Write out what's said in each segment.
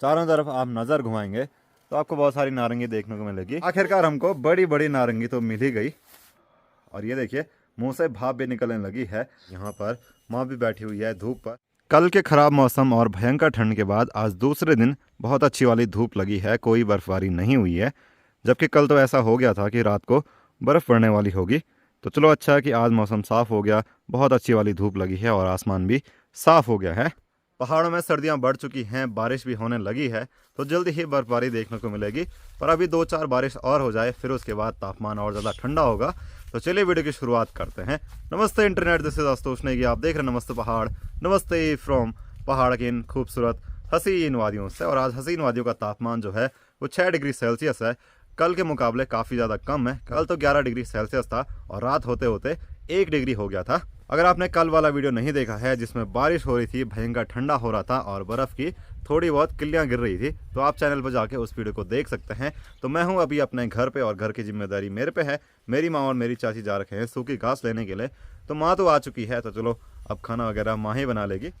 चारों तरफ आप नज़र घुमाएंगे तो आपको बहुत सारी नारंगी देखने को मिलेगी। आखिरकार हमको बड़ी बड़ी नारंगी तो मिल ही गई। और ये देखिए मुंह से भाप भी निकलने लगी है। यहाँ पर माँ भी बैठी हुई है धूप पर। कल के खराब मौसम और भयंकर ठंड के बाद आज दूसरे दिन बहुत अच्छी वाली धूप लगी है, कोई बर्फबारी नहीं हुई है। जबकि कल तो ऐसा हो गया था कि रात को बर्फ़ पड़ने वाली होगी। तो चलो अच्छा है कि आज मौसम साफ़ हो गया, बहुत अच्छी वाली धूप लगी है और आसमान भी साफ़ हो गया है। पहाड़ों में सर्दियां बढ़ चुकी हैं, बारिश भी होने लगी है, तो जल्दी ही बर्फबारी देखने को मिलेगी। पर अभी 2-4 बारिश और हो जाए, फिर उसके बाद तापमान और ज़्यादा ठंडा होगा। तो चलिए वीडियो की शुरुआत करते हैं। नमस्ते internet, this is Ashutosh Negi. आप देख रहे हैं नमस्ते पहाड़। नमस्ते फ्रॉम पहाड़ की इन खूबसूरत हसीन वादियों से। और आज हसीन वादियों का तापमान जो है वो 6 डिग्री सेल्सियस है। कल के मुकाबले काफ़ी ज़्यादा कम है। कल तो 11 डिग्री सेल्सियस था और रात होते होते 1 डिग्री हो गया था। अगर आपने कल वाला वीडियो नहीं देखा है जिसमें बारिश हो रही थी, भयंकर ठंडा हो रहा था और बर्फ़ की थोड़ी बहुत किल्लियाँ गिर रही थी, तो आप चैनल पर जाके उस वीडियो को देख सकते हैं। तो मैं हूं अभी अपने घर पे और घर की जिम्मेदारी मेरे पे है। मेरी माँ और मेरी चाची जा रखे हैं सूखी घास लेने के लिए। तो माँ तो आ चुकी है, तो चलो अब खाना वगैरह माँ ही बना लेगी।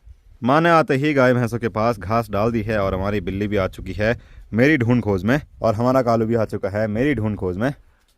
माँ ने आते ही गाय भैंसों के पास घास डाल दी है और हमारी बिल्ली भी आ चुकी है मेरी ढूंढ खोज में, और हमारा कालू भी आ चुका है मेरी ढूंढ खोज में।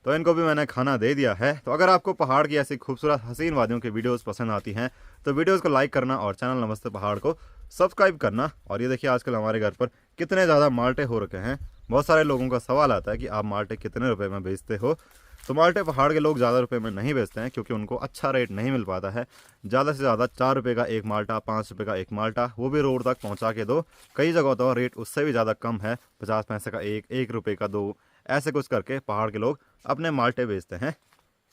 तो इनको भी मैंने खाना दे दिया है। तो अगर आपको पहाड़ की ऐसी खूबसूरत हसीन वादियों की वीडियोस पसंद आती हैं तो वीडियोस को लाइक करना और चैनल नमस्ते पहाड़ को सब्सक्राइब करना। और ये देखिए आजकल हमारे घर पर कितने ज़्यादा माल्टे हो रखे हैं। बहुत सारे लोगों का सवाल आता है कि आप माल्टे कितने रुपए में बेचते हो। तो माल्टे पहाड़ के लोग ज़्यादा रुपए में नहीं बेचते हैं, क्योंकि उनको अच्छा रेट नहीं मिल पाता है। ज़्यादा से ज़्यादा 4 रुपये का एक माल्टा, 5 रुपये का एक माल्टा, वो भी रोड तक पहुंचा के दो। कई जगह तो रेट उससे भी ज़्यादा कम है, 50 पैसे का एक, 1 रुपये का 2, ऐसे कुछ करके पहाड़ के लोग अपने माल्टे बेचते हैं।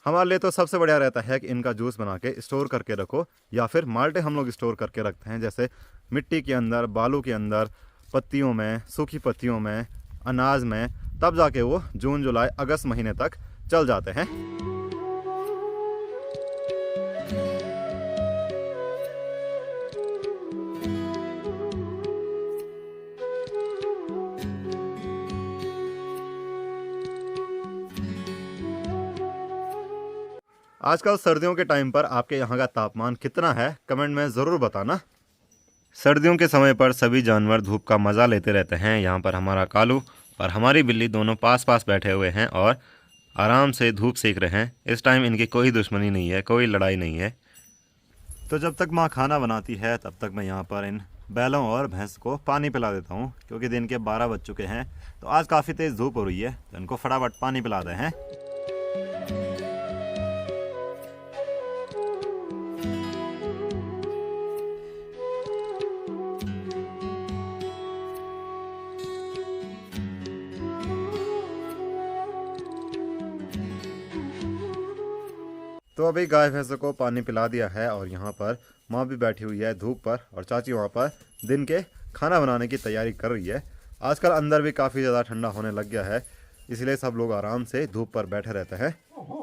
हमारे लिए तो सबसे बढ़िया रहता है कि इनका जूस बना के स्टोर करके रखो, या फिर माल्टे हम लोग स्टोर करके रखते हैं, जैसे मिट्टी के अंदर, बालू के अंदर, पत्तियों में, सूखी पत्तियों में, अनाज में। तब जाके वो जून जुलाई अगस्त महीने तक चल जाते हैं। आजकल सर्दियों के टाइम पर आपके यहाँ का तापमान कितना है, कमेंट में ज़रूर बताना। सर्दियों के समय पर सभी जानवर धूप का मज़ा लेते रहते हैं। यहाँ पर हमारा कालू और हमारी बिल्ली दोनों पास पास बैठे हुए हैं और आराम से धूप सेक रहे हैं। इस टाइम इनकी कोई दुश्मनी नहीं है, कोई लड़ाई नहीं है। तो जब तक माँ खाना बनाती है तब तक मैं यहाँ पर इन बैलों और भैंस को पानी पिला देता हूँ, क्योंकि दिन के 12 बज चुके हैं। तो आज काफ़ी तेज़ धूप हो रही है, तो इनको फटाफट पानी पिलाते हैं। तो अभी गाय भैंसों को पानी पिला दिया है और यहाँ पर माँ भी बैठी हुई है धूप पर, और चाची वहाँ पर दिन के खाना बनाने की तैयारी कर रही है। आजकल अंदर भी काफ़ी ज़्यादा ठंडा होने लग गया है, इसलिए सब लोग आराम से धूप पर बैठे रहते हैं।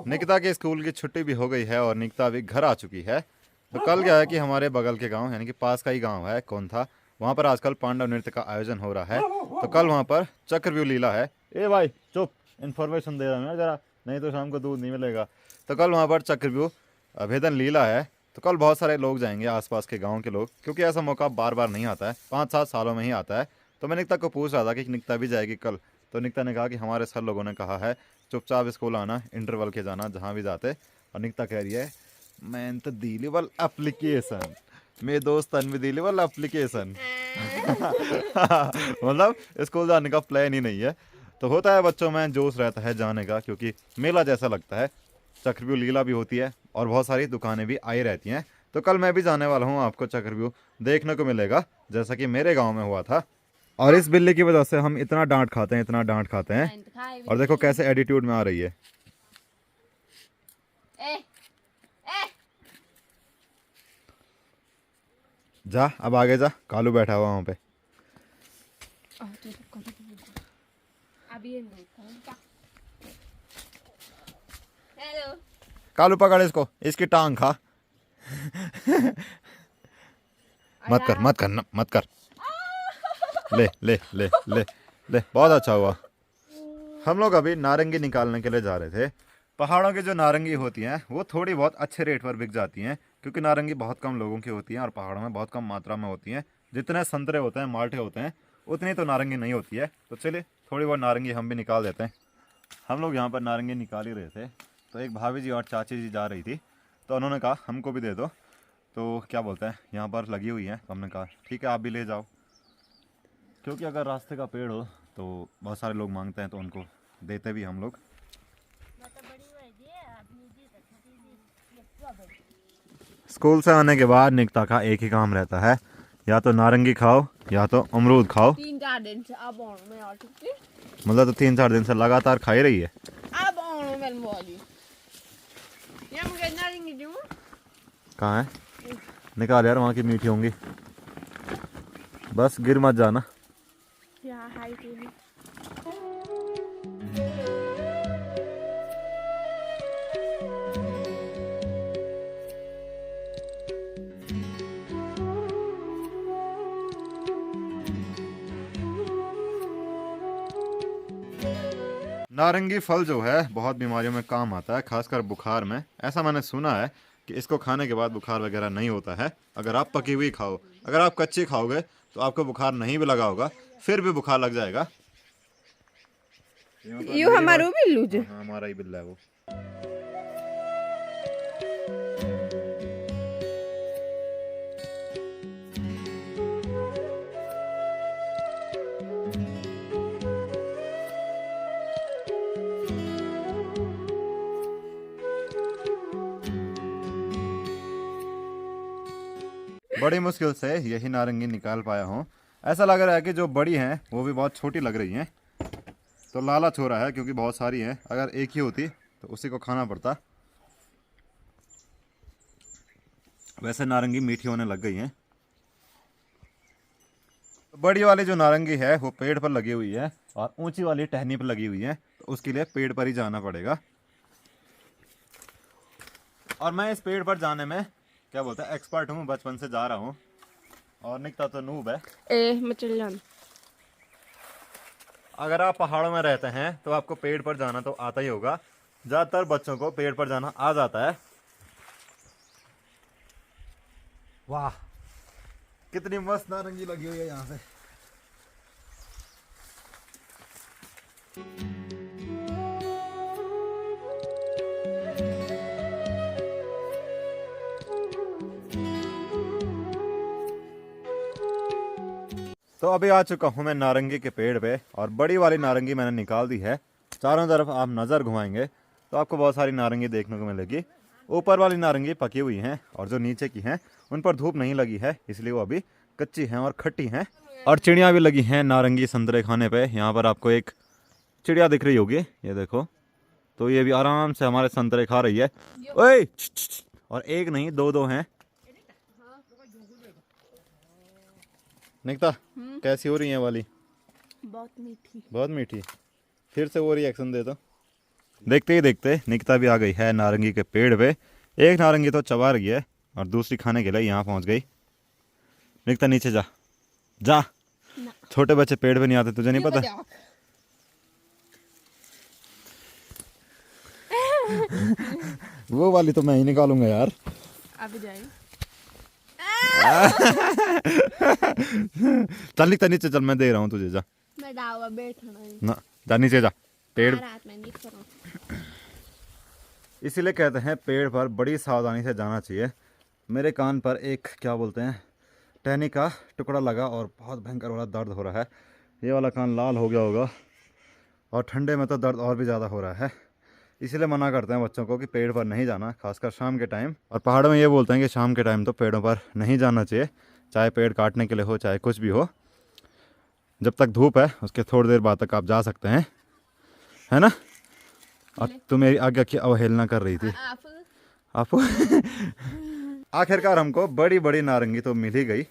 निकिता के स्कूल की छुट्टी भी हो गई है और निकिता भी घर आ चुकी है। तो कल क्या है कि हमारे बगल के गाँव, यानी कि पास का ही गाँव है कौन था, वहाँ पर आजकल पांडव नृत्य का आयोजन हो रहा है। तो कल वहाँ पर चक्रव्यूह लीला है। ए भाई चुप, इन्फॉर्मेशन दे रहा हूँ जरा, नहीं तो शाम को दूध नहीं मिलेगा। तो कल वहाँ पर चक्रव्यूह अभेदन लीला है। तो कल बहुत सारे लोग जाएंगे, आसपास के गांव के लोग, क्योंकि ऐसा मौका बार बार नहीं आता है, 5-7 सालों में ही आता है। तो मैं निकिता को पूछ रहा था कि निकिता भी जाएगी कल। तो निकिता ने कहा कि हमारे सर लोगों ने कहा है चुपचाप स्कूल आना, इंटरवल के जाना जहाँ भी जाते। और निकिता कह रही है मैं तो दिलीवल एप्लीकेशन, मेरे दोस्त भी दिलीवल एप्लीकेशन मतलब स्कूल जाने का प्लान ही नहीं है। तो होता है बच्चों में जोश रहता है जाने का, क्योंकि मेला जैसा लगता है। चक्रव्यूह लीला भी होती है और बहुत सारी दुकानें भी आई रहती हैं। तो कल मैं भी जाने वाला हूँ, आपको चक्रव्यूह देखने को मिलेगा जैसा कि मेरे गांव में हुआ था। और इस बिल्ली की वजह से हम इतना डांट खाते हैं, इतना डांट खाते हैं। और देखो कैसे एटीट्यूड में आ रही है। जा अब आगे जा, कालू बैठा हुआ वहाँ पे। कालू पकड़ इसको, इसकी टांग खा मत कर मत कर मत कर। ले ले ले ले ले, बहुत अच्छा हुआ। हम लोग अभी नारंगी निकालने के लिए जा रहे थे। पहाड़ों की जो नारंगी होती हैं वो थोड़ी बहुत अच्छे रेट पर बिक जाती हैं, क्योंकि नारंगी बहुत कम लोगों की होती हैं और पहाड़ों में बहुत कम मात्रा में होती हैं। जितने संतरे होते हैं, माल्टे होते हैं, उतनी तो नारंगी नहीं होती है। तो चलिए थोड़ी बहुत नारंगी हम भी निकाल देते हैं। हम लोग यहाँ पर नारंगी निकाल ही रहे थे, तो एक भाभी जी और चाची जी जा रही थी, तो उन्होंने कहा हमको भी दे दो। तो क्या बोलते हैं, यहाँ पर लगी हुई है, तो हमने कहा ठीक है आप भी ले जाओ, क्योंकि अगर रास्ते का पेड़ हो तो बहुत सारे लोग मांगते हैं, तो उनको देते भी हम लोग। स्कूल से आने के बाद निकिता का एक ही काम रहता है, या तो नारंगी खाओ या तो अमरूद खाओ। 3-4 दिन से अब में आ चुकी, मतलब तो 3-4 दिन से लगातार खा ही रही है। अब में वाली ये मुझे नारंगी दूं। कहाँ है, निकाल यार, वहाँ की मीठी होंगी, बस गिर मत जाना। या हाई टीवी नारंगी फल जो है बहुत बीमारियों में काम आता है, खासकर बुखार में। ऐसा मैंने सुना है कि इसको खाने के बाद बुखार वगैरह नहीं होता है। अगर आप पकी हुई खाओ, अगर आप कच्ची खाओगे तो आपको बुखार नहीं भी लगा होगा, फिर भी बुखार लग जाएगा। यू हमारो बिल्लू जे, हाँ हमारा ही बिल्ला है वो। बड़ी मुश्किल से यही नारंगी निकाल पाया हूँ। ऐसा लग रहा है कि जो बड़ी हैं वो भी बहुत छोटी लग रही हैं, तो लालच हो रहा है क्योंकि बहुत सारी हैं। अगर एक ही होती तो उसी को खाना पड़ता। वैसे नारंगी मीठी होने लग गई हैं। तो बड़ी वाली जो नारंगी है वो पेड़ पर लगी हुई है और ऊंची वाली टहनी पर लगी हुई है, तो उसके लिए पेड़ पर ही जाना पड़ेगा। और मैं इस पेड़ पर जाने में क्या बोलते हैं एक्सपर्ट हूँ, बचपन से जा रहा हूँ। और निकिता तो नूब है। मैं चल जाऊं। अगर आप पहाड़ों में रहते हैं तो आपको पेड़ पर जाना तो आता ही होगा। ज्यादातर बच्चों को पेड़ पर जाना आ जाता है। वाह कितनी मस्त नारंगी लगी हुई है यहाँ से। तो अभी आ चुका हूँ मैं नारंगी के पेड़ पे, और बड़ी वाली नारंगी मैंने निकाल दी है। चारों तरफ आप नज़र घुमाएंगे तो आपको बहुत सारी नारंगी देखने को मिलेगी। ऊपर वाली नारंगी पकी हुई हैं और जो नीचे की हैं उन पर धूप नहीं लगी है, इसलिए वो अभी कच्ची हैं और खट्टी हैं। और चिड़िया भी लगी हैं नारंगी संतरे खाने पे। यहाँ पर आपको एक चिड़िया दिख रही होगी, ये देखो, तो ये भी आराम से हमारे संतरे खा रही है। ओए और एक नहीं दो हैं। निकिता कैसी हो रही है वाली? बहुत मीठी, बहुत मीठी। फिर से वो रिएक्शन दे दो। देखते ही देखते निकिता भी आ गई है नारंगी के पेड़ पे। एक नारंगी तो चबा रही है और दूसरी खाने के लिए यहाँ पहुँच गई। निकिता नीचे जा जा, छोटे बच्चे पेड़ पे नहीं आते, तुझे नहीं पता? वो वाली तो मैं ही निकालूंगा यार। अब जाए चल निकिता नीचे चल, मैं दे रहा हूँ तुझे, जा। मैं दावा बैठना है ना जा नीचे जा, पेड़। रात में नहीं करूं। इसीलिए कहते हैं पेड़ पर बड़ी सावधानी से जाना चाहिए। मेरे कान पर एक क्या बोलते हैं टहनी का टुकड़ा लगा और बहुत भयंकर वाला दर्द हो रहा है। ये वाला कान लाल हो गया होगा, और ठंडे में तो दर्द और भी ज़्यादा हो रहा है। इसीलिए मना करते हैं बच्चों को कि पेड़ पर नहीं जाना, खासकर शाम के टाइम। और पहाड़ों में ये बोलते हैं कि शाम के टाइम तो पेड़ों पर नहीं जाना चाहिए, चाहे पेड़ काटने के लिए हो चाहे कुछ भी हो। जब तक धूप है उसके थोड़ी देर बाद तक आप जा सकते हैं, है ना? और तू मेरी आज्ञा की अवहेलना कर रही थी आप। आखिरकार हमको बड़ी बड़ी नारंगी तो मिल ही गई।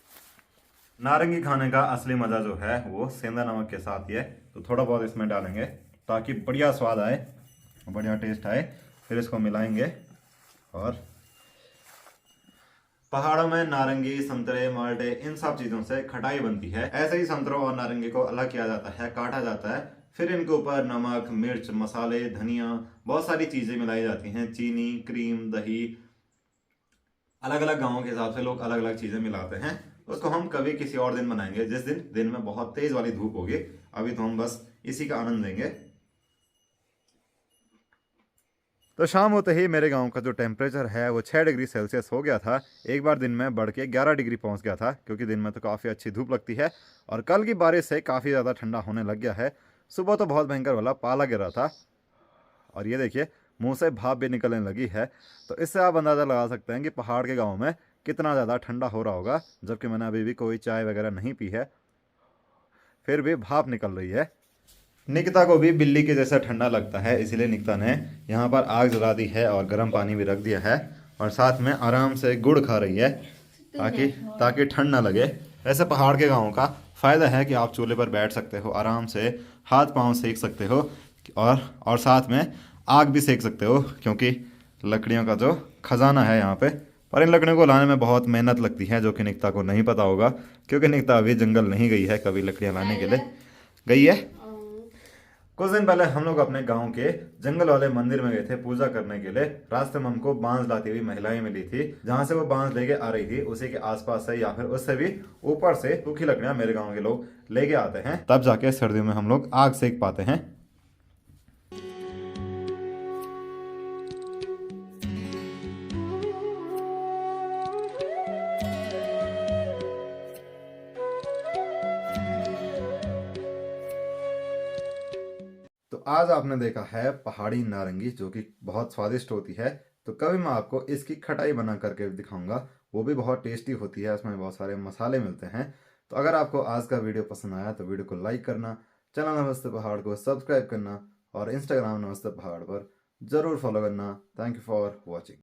नारंगी खाने का असली मज़ा जो है वो सेंधा नमक के साथ ही है, तो थोड़ा बहुत इसमें डालेंगे ताकि बढ़िया स्वाद आए, बढ़िया टेस्ट आए। फिर इसको मिलाएंगे। और पहाड़ों में नारंगी, संतरे, माल्टे, इन सब चीज़ों से खटाई बनती है। ऐसे ही संतरों और नारंगी को अलग किया जाता है, काटा जाता है, फिर इनके ऊपर नमक, मिर्च, मसाले, धनिया, बहुत सारी चीज़ें मिलाई जाती हैं, चीनी, क्रीम, दही। अलग अलग गाँवों के हिसाब से लोग अलग अलग चीज़ें मिलाते हैं। उसको हम कभी किसी और दिन बनाएंगे, जिस दिन दिन में बहुत तेज वाली धूप होगी। अभी तो हम बस इसी का आनंद लेंगे। तो शाम होते ही मेरे गांव का जो टेम्परेचर है वो 6 डिग्री सेल्सियस हो गया था। एक बार दिन में बढ़ के 11 डिग्री पहुंच गया था, क्योंकि दिन में तो काफ़ी अच्छी धूप लगती है और कल की बारिश से काफ़ी ज़्यादा ठंडा होने लग गया है। सुबह तो बहुत भयंकर वाला पाला गिरा था और ये देखिए मुंह से भाप भी निकलने लगी है। तो इससे आप अंदाज़ा लगा सकते हैं कि पहाड़ के गाँव में कितना ज़्यादा ठंडा हो रहा होगा। जबकि मैंने अभी भी कोई चाय वगैरह नहीं पी है, फिर भी भाप निकल रही है। निकिता को भी बिल्ली के जैसा ठंडा लगता है, इसीलिए निकिता ने यहाँ पर आग जला दी है और गर्म पानी भी रख दिया है और साथ में आराम से गुड़ खा रही है ताकि ताकि ठंड ना लगे। ऐसे पहाड़ के गाँव का फ़ायदा है कि आप चूल्हे पर बैठ सकते हो, आराम से हाथ पांव सेक सकते हो और साथ में आग भी सेक सकते हो, क्योंकि लकड़ियों का जो खजाना है यहाँ पे। पर इन लकड़ियों को लाने में बहुत मेहनत लगती है, जो कि निकिता को नहीं पता होगा, क्योंकि निकिता अभी जंगल नहीं गई है कभी लकड़ियाँ लाने के लिए। गई है कुछ दिन पहले हम लोग अपने गांव के जंगल वाले मंदिर में गए थे पूजा करने के लिए। रास्ते में हमको बांस लाती हुई महिलाएं मिली थी। जहां से वो बांस लेके आ रही थी उसी के आसपास से या फिर उससे भी ऊपर से सूखी लकड़ियां मेरे गांव के लोग लेके आते हैं, तब जाके सर्दियों में हम लोग आग सेक पाते हैं। तो आज आपने देखा है पहाड़ी नारंगी, जो कि बहुत स्वादिष्ट होती है। तो कभी मैं आपको इसकी खटाई बना करके दिखाऊंगा, वो भी बहुत टेस्टी होती है। उसमें बहुत सारे मसाले मिलते हैं। तो अगर आपको आज का वीडियो पसंद आया तो वीडियो को लाइक करना, चैनल नमस्ते पहाड़ को सब्सक्राइब करना और इंस्टाग्राम नमस्ते पहाड़ पर ज़रूर फॉलो करना। Thank you for watching.